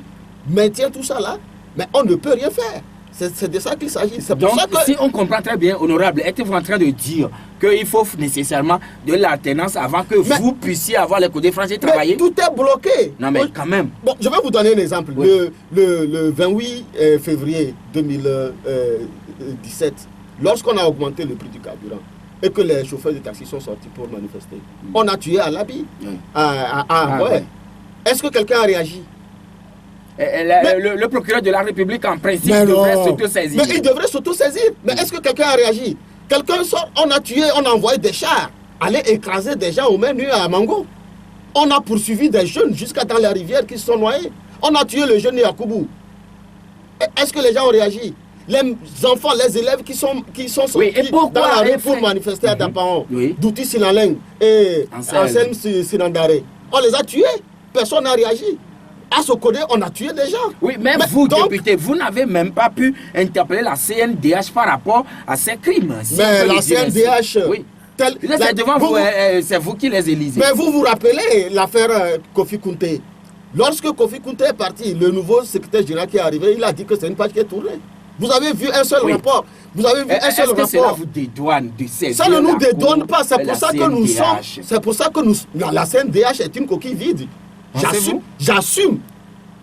maintient tout ça là, mais on ne peut rien faire. C'est de ça qu'il s'agit. Donc, si on comprend très bien, honorable, êtes-vous en train de dire qu'il faut nécessairement de l'alternance avant que vous puissiez avoir les codés français travailler? Tout est bloqué. Non, mais quand même. Bon, je vais vous donner un exemple. Oui. Le 28 février 2017, lorsqu'on a augmenté le prix du carburant et que les chauffeurs de taxi sont sortis pour manifester, on a tué Alabi. Ouais. Est-ce que quelqu'un a réagi? Le procureur de la République, en principe, devrait s'auto-saisir. Mais il devrait s'auto-saisir. Mais est-ce que quelqu'un a réagi? Quelqu'un sort, on a tué, on a envoyé des chars aller écraser des gens aux mains nues à Mango. On a poursuivi des jeunes jusqu'à dans la rivière qui se sont noyés. On a tué le jeune Yakoubou. Est-ce que les gens ont réagi? Les enfants, les élèves qui sont sortis dans la rue pour manifester à Dapaon, Douti Sinaleng et Anselme Sinandare, on les a tués. Personne n'a réagi. À Sokodé, on a tué des gens. Oui, mais vous, député, vous n'avez même pas pu interpeller la CNDH par rapport à ces crimes. Si mais la CNDH... Oui. C'est devant vous, c'est vous qui les élisez. Mais vous vous rappelez l'affaire Kofi Kounté. Lorsque Kofi Kounté est parti, le nouveau secrétaire général qui est arrivé, il a dit que c'est une page qui est tournée. Vous avez vu un seul rapport. Vous avez vu un seul rapport. Cela vous dédouane de ces ça ne nous dédouane pas. C'est pour ça que nous sommes... C'est pour ça que la CNDH est une coquille vide. J'assume.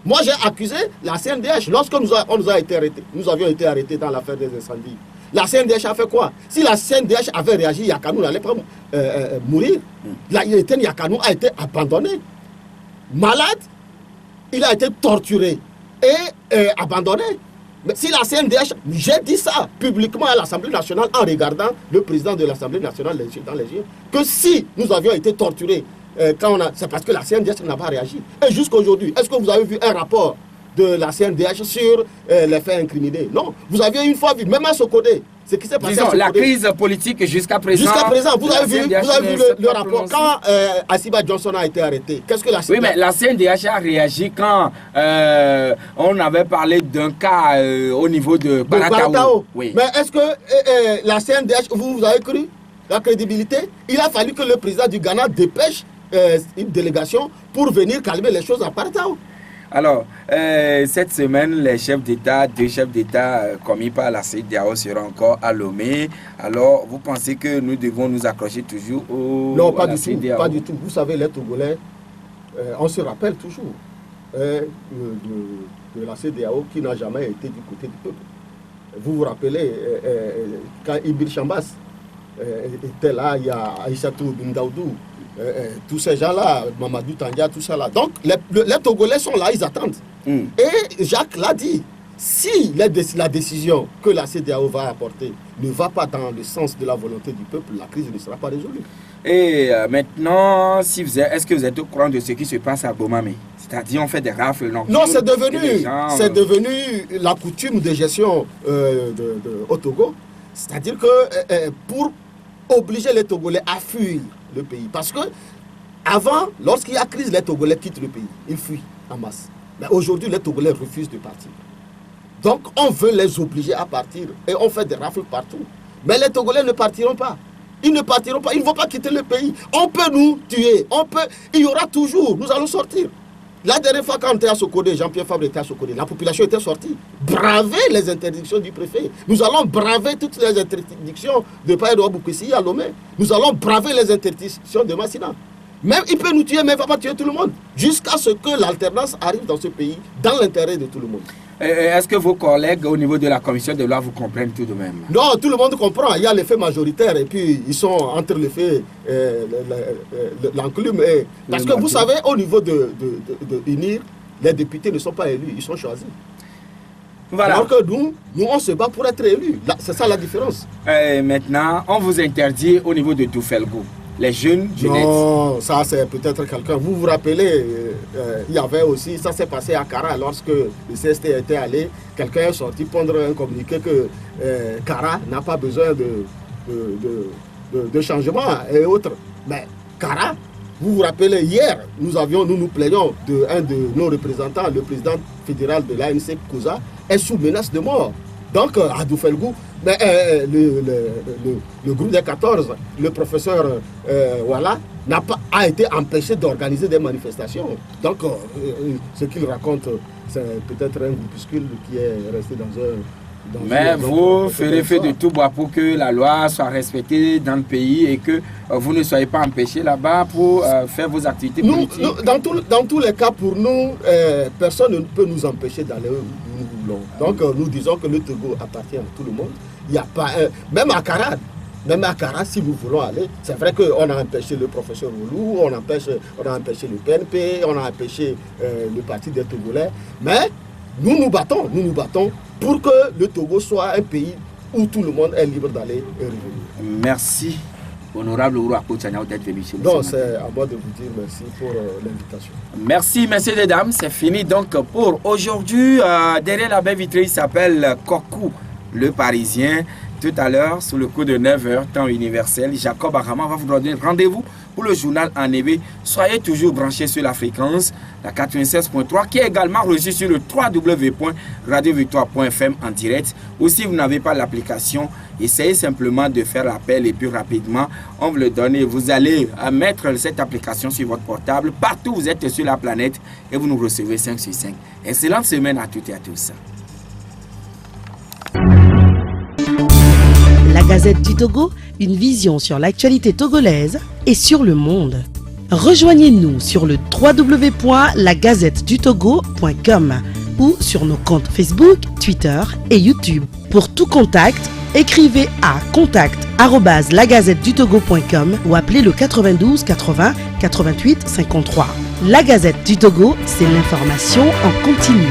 Moi, j'ai accusé la CNDH lorsque nous avions été arrêtés dans l'affaire des incendies. La CNDH a fait quoi? Si la CNDH avait réagi, Yakanou n'allait pas mourir. Yakanou a été abandonné. Malade, il a été torturé et abandonné. Mais si la CNDH, j'ai dit ça publiquement à l'Assemblée nationale en regardant le président de l'Assemblée nationale dans les yeux, que si nous avions été torturés, c'est parce que la CNDH n'a pas réagi. Et jusqu'à aujourd'hui, est-ce que vous avez vu un rapport de la CNDH sur les faits incriminés? Non. Vous aviez une fois vu, même à Sokodé, ce qui s'est passé. Disons, la crise politique jusqu'à présent. Jusqu'à présent, vous avez vu le rapport. Quand Asiba Johnson a été arrêté, qu'est-ce que la CNDH... Oui, mais la CNDH a réagi quand on avait parlé d'un cas au niveau de Baratao. Oui. Mais est-ce que la CNDH, vous avez cru la crédibilité? Il a fallu que le président du Ghana dépêche une délégation pour venir calmer les choses à Baratao. Alors, cette semaine, les chefs d'État, deux chefs d'État commis par la CEDEAO seront encore à Lomé. Alors, vous pensez que nous devons nous accrocher toujours Non, pas du tout. Pas du tout. Vous savez, les Togolais, on se rappelle toujours de la CEDEAO qui n'a jamais été du côté du peuple. Vous vous rappelez, quand Ibir Chambas était là, il y a Aïssatou Bindaoudou, tous ces gens-là, Mamadou Tandia, tout ça là. Donc, les Togolais sont là, ils attendent. Et Jacques l'a dit, si la décision que la CEDEAO va apporter ne va pas dans le sens de la volonté du peuple, la crise ne sera pas résolue. Et maintenant, est-ce que vous êtes au courant de ce qui se passe à Bomamé? C'est-à-dire, on fait des rafles nocturnes. Non, c'est devenu la coutume de gestion au Togo. C'est-à-dire que pour obliger les Togolais à fuir le pays. Parce que avant, lorsqu'il y a crise, les Togolais quittent le pays. Ils fuient en masse. Mais aujourd'hui, les Togolais refusent de partir. Donc, on veut les obliger à partir. Et on fait des rafles partout. Mais les Togolais ne partiront pas. Ils ne partiront pas. Ils ne vont pas quitter le pays. On peut nous tuer. Il y aura toujours. Nous allons sortir. La dernière fois, quand on était à Sokodé, Jean-Pierre Fabre était à Sokodé, la population était sortie. Braver les interdictions du préfet. Nous allons braver toutes les interdictions de Païdo Aboukessi à Lomé. Nous allons braver les interdictions de Massina. Même il peut nous tuer, mais il ne va pas tuer tout le monde. Jusqu'à ce que l'alternance arrive dans ce pays, dans l'intérêt de tout le monde. Est-ce que vos collègues au niveau de la commission de loi vous comprennent tout de même? Non, tout le monde comprend. Il y a l'effet majoritaire et puis ils sont entre l'effet, l'enclume. Parce que vous savez, au niveau de UNIR, les députés ne sont pas élus, ils sont choisis. Voilà. Alors que nous, on se bat pour être élus. C'est ça la différence. Maintenant, on vous interdit au niveau de Doufelgo. Les jeunes jeunettes. Non, ça c'est peut-être quelqu'un. Vous vous rappelez, il y avait aussi, ça s'est passé à Kara lorsque le CST était allé. Quelqu'un est sorti pondre un communiqué que Kara n'a pas besoin de changement et autres. Mais Kara, vous vous rappelez, hier, nous plaignons d'un de nos représentants, le président fédéral de l'ANC, Kouza, est sous menace de mort. Donc, à Doufelgou, mais, le groupe des 14, le professeur a été empêché d'organiser des manifestations. Donc, ce qu'il raconte, c'est peut-être un groupuscule qui est resté dans un... Mais vous ferez fait de tout bois pour que la loi soit respectée dans le pays et que vous ne soyez pas empêchés là-bas pour faire vos activités politiques. Dans tous les cas, pour nous, personne ne peut nous empêcher d'aller où nous voulons. Donc nous disons que le Togo appartient à tout le monde. Il n'y a pas même à Kara, si nous voulons aller, c'est vrai qu'on a empêché le professeur Oulou, on a empêché le PNP, on a empêché le Parti des Togolais, mais nous nous battons pour que le Togo soit un pays où tout le monde est libre d'aller et revenir. Merci, honorable Ouro Akpo-Tchaniaou, d'être venu chez nous. Donc, c'est à moi de vous dire merci pour l'invitation. Merci, messieurs et dames. C'est fini donc pour aujourd'hui. Derrière la baie vitrée, il s'appelle Kokou, le Parisien. Tout à l'heure, sous le coup de 9h, temps universel, Jacob Arama va vous donner rendez-vous pour le journal en EB. Soyez toujours branchés sur la fréquence, la 96.3, qui est également reçue sur le www.radiovictoire.fm en direct. Ou si vous n'avez pas l'application, essayez simplement de faire l'appel et puis rapidement, on vous le donne et vous allez mettre cette application sur votre portable. Partout où vous êtes sur la planète et vous nous recevez 5 sur 5. Excellente semaine à toutes et à tous. La Gazette du Togo, une vision sur l'actualité togolaise et sur le monde. Rejoignez-nous sur le www.lagazettedutogo.com ou sur nos comptes Facebook, Twitter et YouTube. Pour tout contact, écrivez à contact@lagazettedutogo.com ou appelez le 92 80 88 53. La Gazette du Togo, c'est l'information en continu.